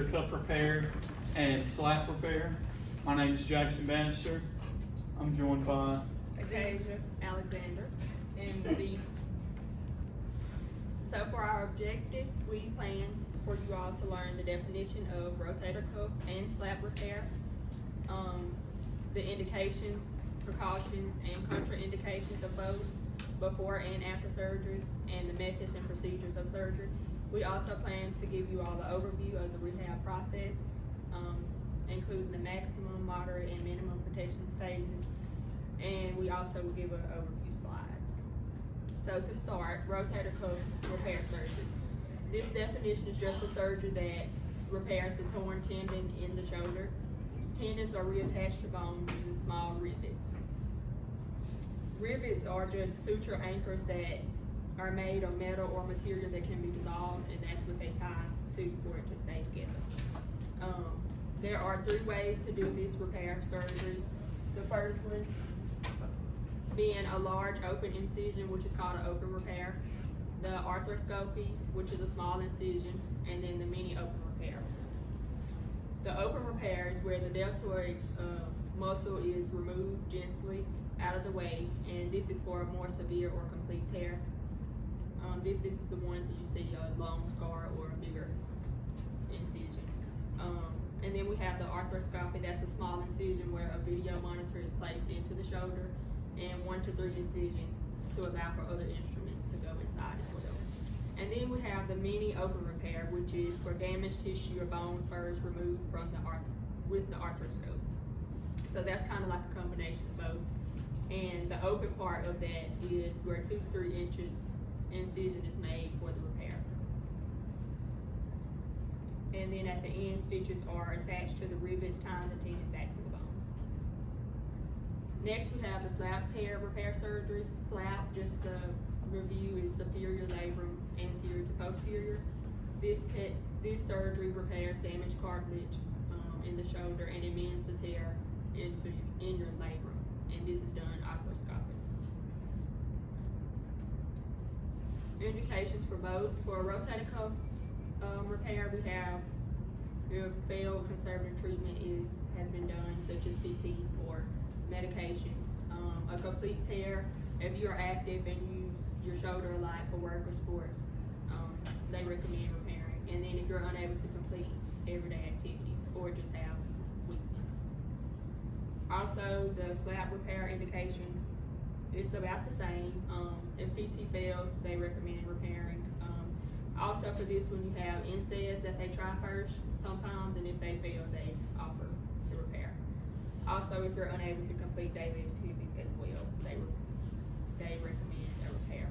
rotator cuff repair and slap repair. My name is Jackson Bannister. I'm joined by Acacia, Alexander, and Z. So for our objectives, we planned for you all to learn the definition of rotator cuff and slap repair, the indications, precautions, and contraindications of both before and after surgery, and the methods and procedures of surgery. We also plan to give you all the overview of the rehab process, including the maximum, moderate, and minimum protection phases, and we also will give an overview slide. So to start, rotator cuff repair surgery. This definition is just a surgery that repairs the torn tendon in the shoulder. Tendons are reattached to bone using small rivets. Rivets are just suture anchors that are made of metal or material that can be dissolved, and that's what they tie to for it to stay together. There are 3 ways to do this repair surgery. The first one being a large open incision, which is called an open repair. The arthroscopy, which is a small incision, and then the mini open repair. The open repair is where the deltoid muscle is removed gently out of the way, and this is for a more severe or complete tear. This is the ones that you see a long scar or a bigger incision. And then we have the arthroscopy. That's a small incision where a video monitor is placed into the shoulder, and 1 to 3 incisions to allow for other instruments to go inside as well. And then we have the mini open repair, which is for damaged tissue or bone spurs removed from with the arthroscope. So that's kind of like a combination of both. And the open part of that is where 2 to 3 inches incision is made for the repair. And then at the end, stitches are attached to the rivets tying the tendon back to the bone. Next, we have the slap tear repair surgery. Slap, just the review, is superior labrum anterior to posterior. This surgery repairs damaged cartilage in the shoulder, and it mends the tear in your labrum. And this is done arthroscopically. Indications for both. For a rotator cuff repair, we have your failed conservative treatment has been done, such as PT or medications. A complete tear, if you are active and use your shoulder a lot for work or sports, they recommend repairing. And then if you're unable to complete everyday activities or just have weakness. Also, the slap repair indications, it's about the same. If PT fails, they recommend repairing. Also for this one, you have NSAIDs that they try first sometimes, and if they fail, they offer to repair. Also, if you're unable to complete daily activities as well, they recommend a repair.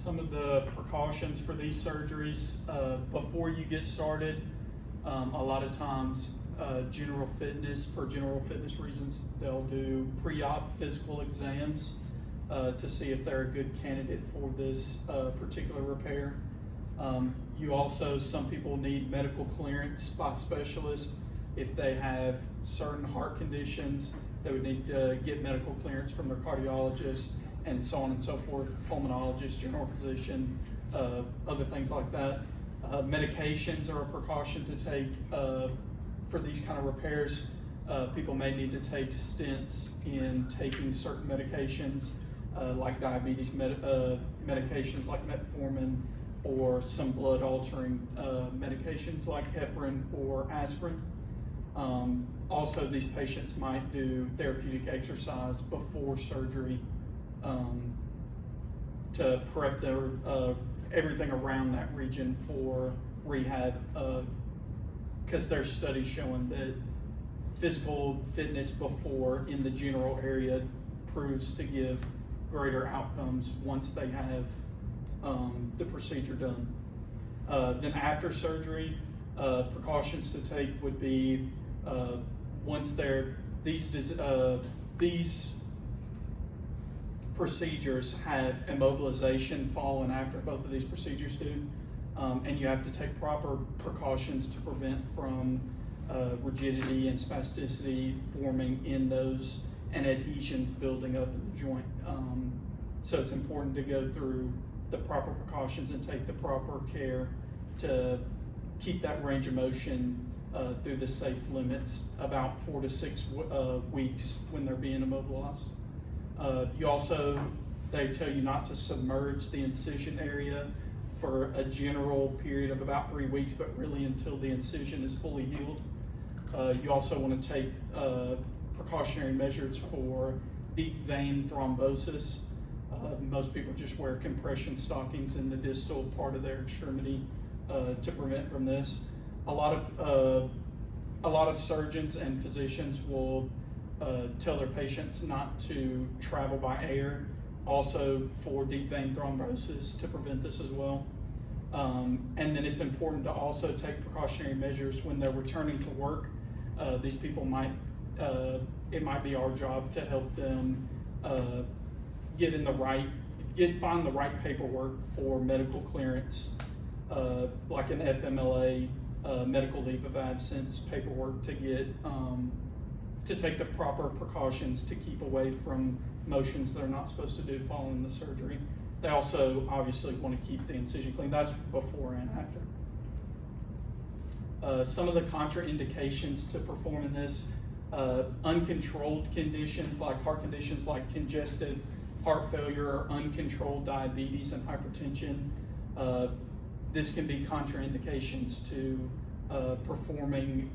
some of the precautions for these surgeries. Before you get started, a lot of times for general fitness reasons, they'll do pre-op physical exams to see if they're a good candidate for this particular repair. Some people need medical clearance by specialists. If they have certain heart conditions, they would need to get medical clearance from their cardiologist and so on and so forth, pulmonologist, general physician, other things like that. Medications are a precaution to take for these kind of repairs. People may need to take stents in taking certain medications like diabetes medications like metformin, or some blood altering medications like heparin or aspirin. Also, these patients might do therapeutic exercise before surgery to prep their everything around that region for rehab, because there's studies showing that physical fitness before in the general area proves to give greater outcomes once they have the procedure done. Then after surgery, precautions to take would be once these procedures have immobilization following after both of these procedures do, and you have to take proper precautions to prevent from rigidity and spasticity forming in those and adhesions building up in the joint. So it's important to go through the proper precautions and take the proper care to keep that range of motion through the safe limits, about 4 to 6 weeks when they're being immobilized. They tell you not to submerge the incision area for a general period of about 3 weeks, but really until the incision is fully healed. You also want to take precautionary measures for deep vein thrombosis. Most people just wear compression stockings in the distal part of their extremity to prevent from this. A lot of surgeons and physicians will tell their patients not to travel by air, also for deep vein thrombosis to prevent this as well. And then it's important to also take precautionary measures when they're returning to work. These people it might be our job to help them find the right paperwork for medical clearance, like an FMLA, medical leave of absence paperwork to get to take the proper precautions to keep away from motions they're not supposed to do following the surgery. They also obviously want to keep the incision clean. That's before and after. Some of the contraindications to performing this, uncontrolled conditions like heart conditions like congestive heart failure or uncontrolled diabetes and hypertension. This can be contraindications to performing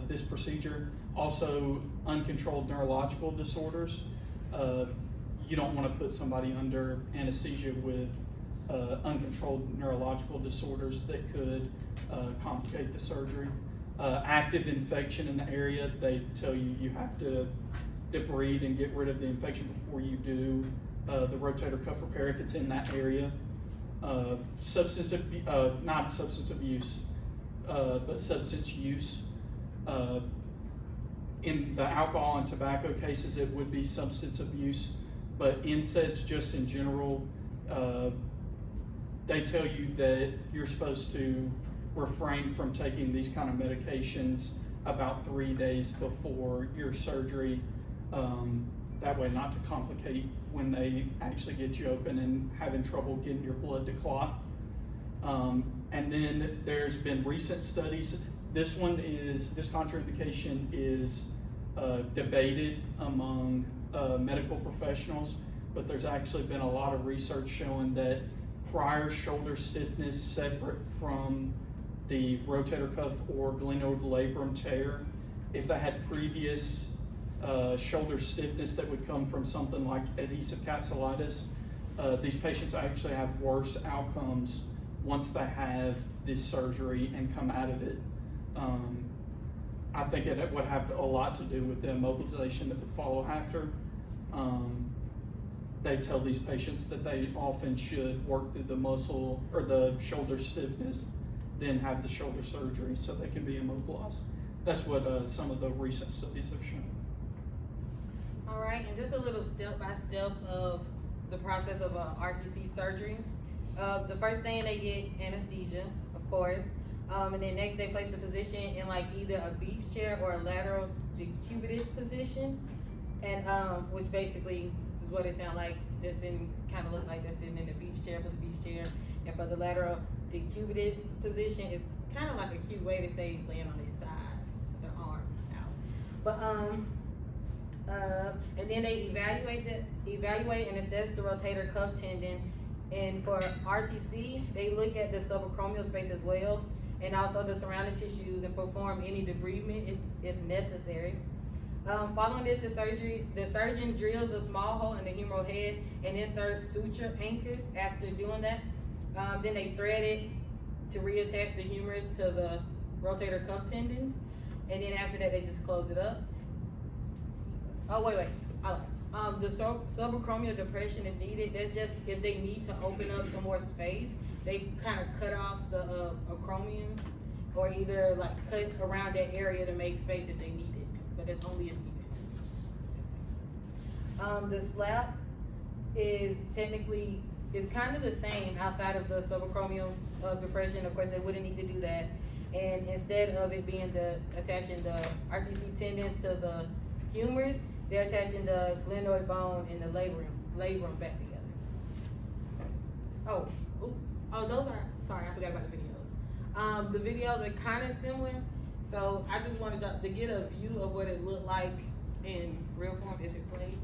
this procedure. Also, uncontrolled neurological disorders. You don't want to put somebody under anesthesia with uncontrolled neurological disorders that could complicate the surgery. Active infection in the area, they tell you have to debride and get rid of the infection before you do the rotator cuff repair if it's in that area. Not substance abuse, but substance use. In the alcohol and tobacco cases, it would be substance abuse, but NSAIDs just in general, they tell you that you're supposed to refrain from taking these kind of medications about 3 days before your surgery. That way not to complicate when they actually get you open and having trouble getting your blood to clot. And then there's been recent studies. This contraindication is debated among medical professionals, but there's actually been a lot of research showing that prior shoulder stiffness separate from the rotator cuff or glenoid labrum tear, if they had previous shoulder stiffness that would come from something like adhesive capsulitis, these patients actually have worse outcomes once they have this surgery and come out of it. I think it would have a lot to do with the immobilization that would follow after. They tell these patients that they often should work through the muscle or the shoulder stiffness, then have the shoulder surgery so they can be immobilized. That's what some of the recent studies have shown. All right, and just a little step-by-step of the process of RTC surgery. The first thing, they get anesthesia, of course, and then next they place the physician in like either a beach chair or a lateral decubitus position, and which basically is what it sounds like. Kind of look like they're sitting in the beach chair for the beach chair, and for the lateral decubitus position, it's kind of like a cute way to say laying on their side, their arm out. But and then they evaluate and assess the rotator cuff tendon. And for RTC, they look at the subacromial space as well, and also the surrounding tissues, and perform any debridement if necessary. Following this, the surgeon drills a small hole in the humeral head and inserts suture anchors. After doing that, then they thread it to reattach the humerus to the rotator cuff tendons, and then after that, they just close it up. Oh, wait. The subacromial depression, if needed, that's just if they need to open up some more space, they kind of cut off the acromion, or either like cut around that area to make space if they need it, but it's only if needed. The slap is kind of the same outside of the subacromial depression. Of course, they wouldn't need to do that, and instead of it being attaching the RTC tendons to the humerus, they're attaching the glenoid bone and the labrum back together. Those are, sorry, I forgot about the videos. The videos are kind of similar, so I just wanted to get a view of what it looked like in real form if it plays.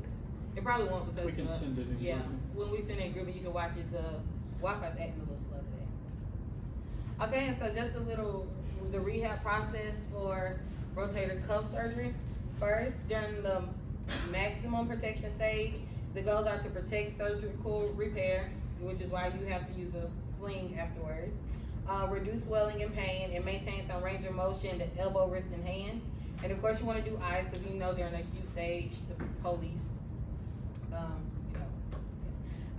It probably won't because We can send it in. yeah, grouping. when we send it in group, you can watch it. The Wi-Fi's acting a little slow today. Okay, and so just a little the rehab process for rotator cuff surgery. First, during the maximum protection stage, the goals are to protect surgical repair, which is why you have to use a sling afterwards. Reduce swelling and pain, and maintain some range of motion, the elbow, wrist, and hand. And of course, you want to do eyes because you know during the acute stage, the police.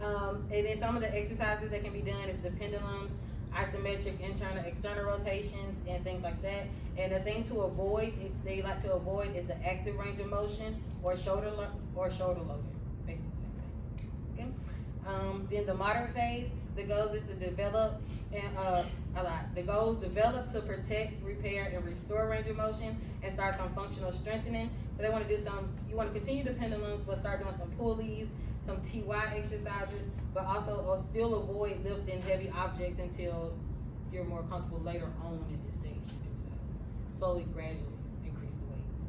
And then some of the exercises that can be done is the pendulums, isometric, internal, external rotations, and things like that. And the thing to avoid, they like to avoid, is the active range of motion or shoulder loading, basically the same thing. Okay. Then the moderate phase, the goals is to develop the goals develop to protect, repair, and restore range of motion, and start some functional strengthening. So they want to do you want to continue the pendulums, but start doing some pulleys, some TY exercises, but also still avoid lifting heavy objects until you're more comfortable later on in this stage to do so. Slowly, gradually increase the weights.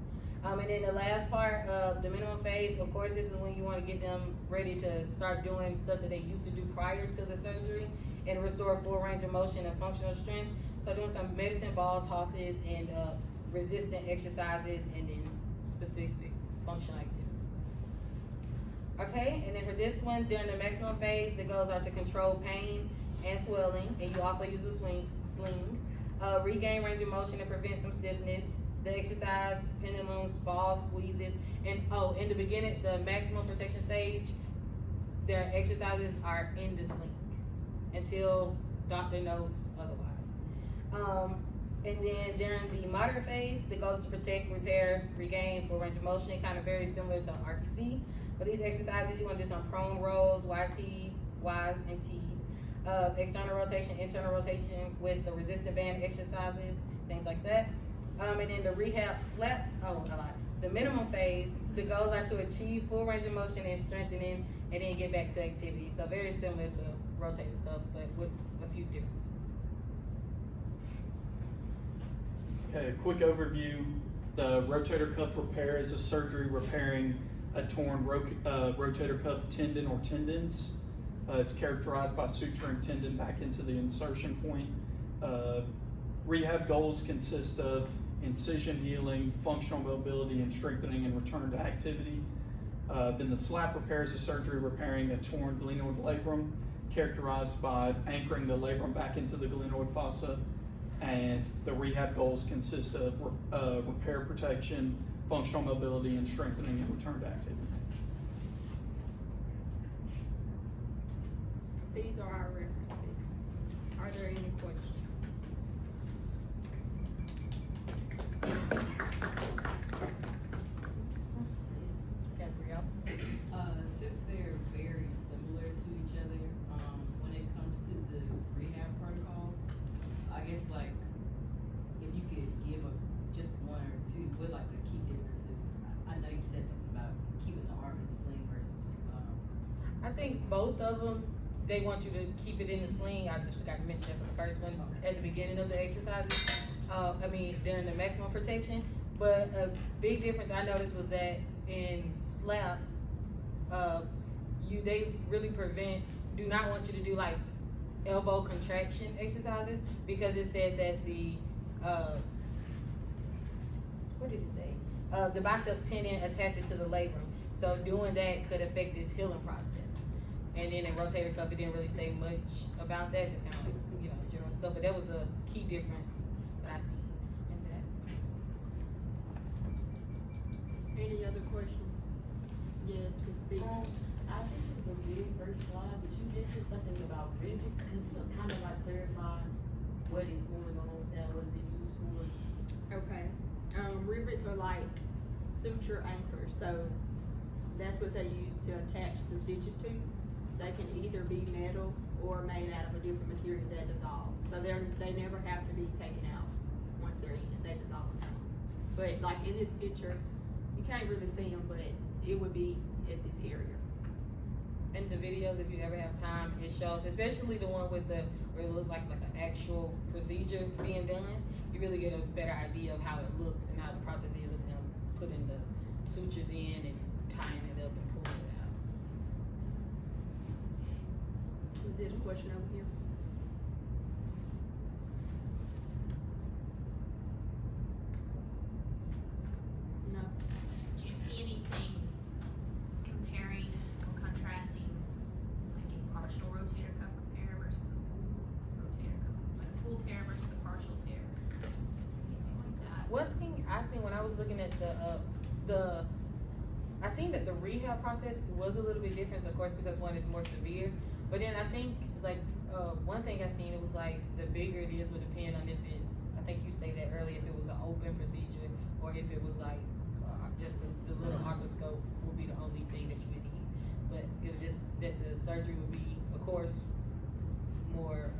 And then the last part of the minimum phase, of course, this is when you want to get them ready to start doing stuff that they used to do prior to the surgery and restore full range of motion and functional strength. So doing some medicine ball tosses and resistant exercises, and then specific functional activities. Okay, and then for this one, during the maximum phase, the goals are to control pain and swelling, and you also use a sling. Regain range of motion and prevent some stiffness. The exercise, pendulums, ball squeezes, and in the beginning, the maximum protection stage, their exercises are in the sling until doctor notes otherwise. And then during the moderate phase, the goal is to protect, repair, regain full range of motion, kind of very similar to RTC. For these exercises, you want to do some prone rolls, YT, Ys, and Ts. External rotation, internal rotation with the resistant band exercises, things like that. And then the rehab the minimum phase, the goals are to achieve full range of motion and strengthening, and then get back to activity. So very similar to rotator cuff, but with a few differences. Okay, a quick overview. The rotator cuff repair is a surgery repairing a torn rotator cuff tendon or tendons. It's characterized by suturing tendon back into the insertion point. Rehab goals consist of incision healing, functional mobility, and strengthening and return to activity. Then the slap repair is a surgery repairing a torn glenoid labrum, characterized by anchoring the labrum back into the glenoid fossa. And the rehab goals consist of repair protection, functional mobility, and strengthening and return to activity. These are our references. Are there any questions? Gabrielle? Since they're very similar to each other, when it comes to the rehab protocol, I guess like if you could give just one or two, what like the key differences? I know you said something about keeping the arm in the sling versus. I think both of them, they want you to keep it in the sling. I just forgot to mention it for the first one at the beginning of the exercises. During the maximum protection. But a big difference I noticed was that in slap, they really do not want you to do like elbow contraction exercises, because it said that the what did it say? The bicep tendon attaches to the labrum, so doing that could affect this healing process. And then in rotator cuff, it didn't really say much about that, just kind of like, general stuff. But that was a key difference that I see in that. Any other questions? Yes, Christine. I think it was the very first slide, but you mentioned something about rivets. Could you kind of like clarify what is going on with that? What is it used for? Okay. Rivets are like suture anchors, so that's what they use to attach the stitches to. They can either be metal or made out of a different material that dissolve. So they never have to be taken out once they're in. They dissolve out. But like in this picture, you can't really see them, but it would be at this area. in the videos, if you ever have time, it shows, especially the one with the where it looked like an actual procedure being done. You really get a better idea of how it looks and how the process is of them putting the sutures in and tying it up and pulling it out. Is there a question over here? No. Do you see anything comparing or contrasting like a partial rotator cuff repair versus a full rotator cuff, like a full tear versus a partial tear? Anything like that? One thing I seen when I was looking at I seen that the rehab process was a little bit different, of course, because one is more severe. But then I think like one thing I seen, it was like the bigger it is would depend on if it's, I think you stated that earlier, if it was an open procedure or if it was like just the little arthroscope would be the only thing that you would need. But it was just that the surgery would be, of course, more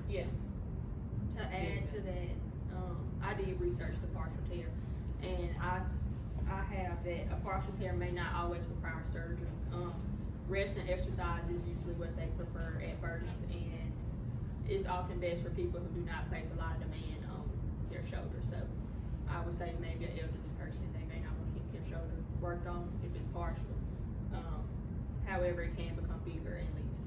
yeah. To add to that, I did research the partial tear, and I have that a partial tear may not always require surgery. Rest and exercise is usually what they prefer at first, and it's often best for people who do not place a lot of demand on their shoulder. So I would say maybe an elderly person, they may not want to get their shoulder worked on if it's partial. However, it can become bigger and lead to